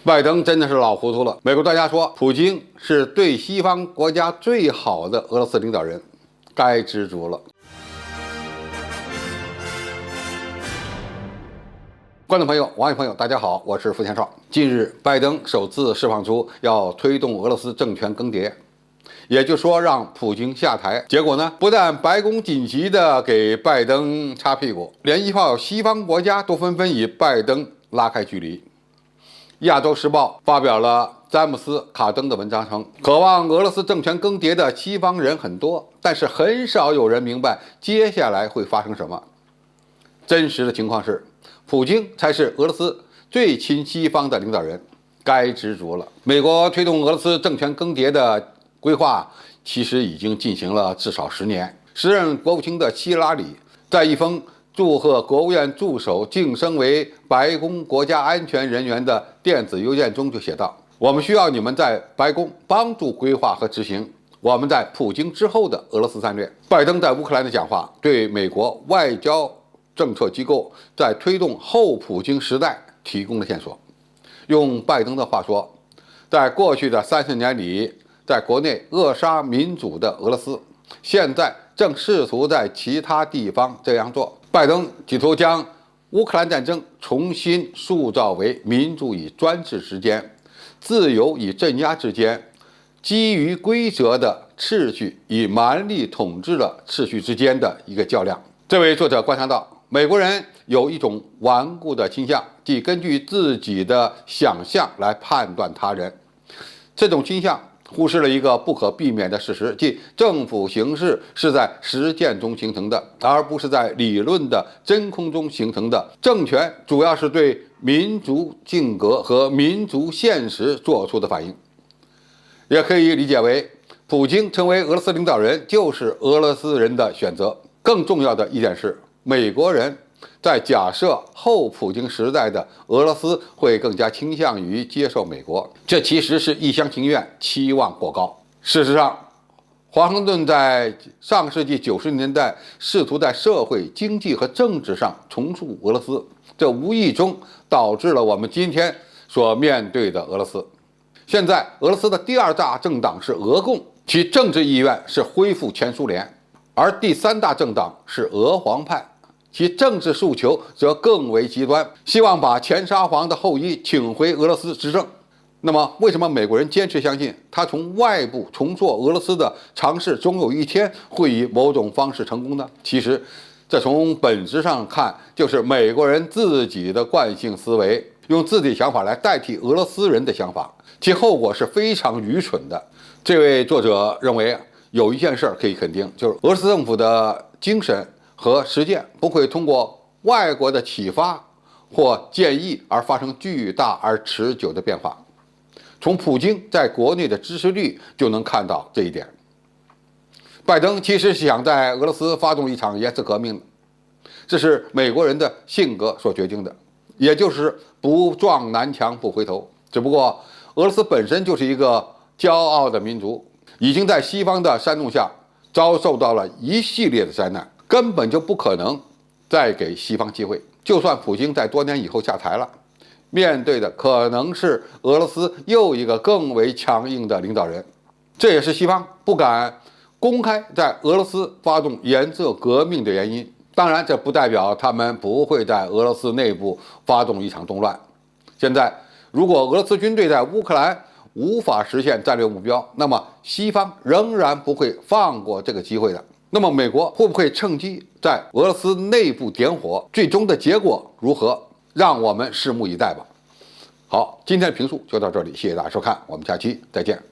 拜登真的是老糊涂了。美国专家说，普京是对西方国家最好的俄罗斯领导人，该知足了。观众朋友、网友朋友，大家好，我是付天少。近日，拜登首次释放出要推动俄罗斯政权更迭，也就是说让普京下台。结果呢，不但白宫紧急的给拜登擦屁股，连一号西方国家都纷纷与拜登拉开距离。亚洲时报发表了詹姆斯·卡登的文章称，渴望俄罗斯政权更迭的西方人很多，但是很少有人明白接下来会发生什么。真实的情况是，普京才是俄罗斯最亲西方的领导人，该知足了。美国推动俄罗斯政权更迭的规划其实已经进行了至少10年。时任国务卿的希拉里在一封祝贺国务院助手晋升为白宫国家安全人员的电子邮件中就写道：“我们需要你们在白宫帮助规划和执行我们在普京之后的俄罗斯战略。”拜登在乌克兰的讲话对美国外交政策机构在推动后普京时代提供了线索。用拜登的话说，在过去的30年里，在国内扼杀民主的俄罗斯，现在正试图在其他地方这样做。拜登企图将乌克兰战争重新塑造为民主与专制之间、自由与镇压之间、基于规则的秩序与蛮力统治的秩序之间的一个较量。这位作者观察到，美国人有一种顽固的倾向，即根据自己的想象来判断他人。这种倾向忽视了一个不可避免的事实，即政府形式是在实践中形成的，而不是在理论的真空中形成的。政权主要是对民族性格和民族现实做出的反应。也可以理解为，普京成为俄罗斯领导人就是俄罗斯人的选择。更重要的一点是，美国人在假设后普京时代的俄罗斯会更加倾向于接受美国，这其实是一厢情愿，期望过高。事实上，华盛顿在上世纪90年代试图在社会、经济和政治上重塑俄罗斯，这无意中导致了我们今天所面对的俄罗斯。现在，俄罗斯的第2大政党是俄共，其政治意愿是恢复前苏联。而第3大政党是俄皇派，其政治诉求则更为极端，希望把前沙皇的后裔请回俄罗斯执政。那么，为什么美国人坚持相信他从外部重塑俄罗斯的尝试终有一天会以某种方式成功呢？其实，这从本质上看，就是美国人自己的惯性思维，用自己的想法来代替俄罗斯人的想法，其后果是非常愚蠢的。这位作者认为，有一件事可以肯定，就是俄罗斯政府的精神和实践不会通过外国的启发或建议而发生巨大而持久的变化。从普京在国内的支持率就能看到这一点。拜登其实是想在俄罗斯发动一场颜色革命的，这是美国人的性格所决定的，也就是不撞南墙不回头。只不过俄罗斯本身就是一个骄傲的民族，已经在西方的煽动下遭受到了一系列的灾难，根本就不可能再给西方机会。就算普京在多年以后下台了，面对的可能是俄罗斯又一个更为强硬的领导人。这也是西方不敢公开在俄罗斯发动颜色革命的原因。当然，这不代表他们不会在俄罗斯内部发动一场动乱。现在，如果俄罗斯军队在乌克兰无法实现战略目标，那么西方仍然不会放过这个机会的。那么美国会不会趁机在俄罗斯内部点火？最终的结果如何？让我们拭目以待吧。好，今天的评述就到这里，谢谢大家收看，我们下期再见。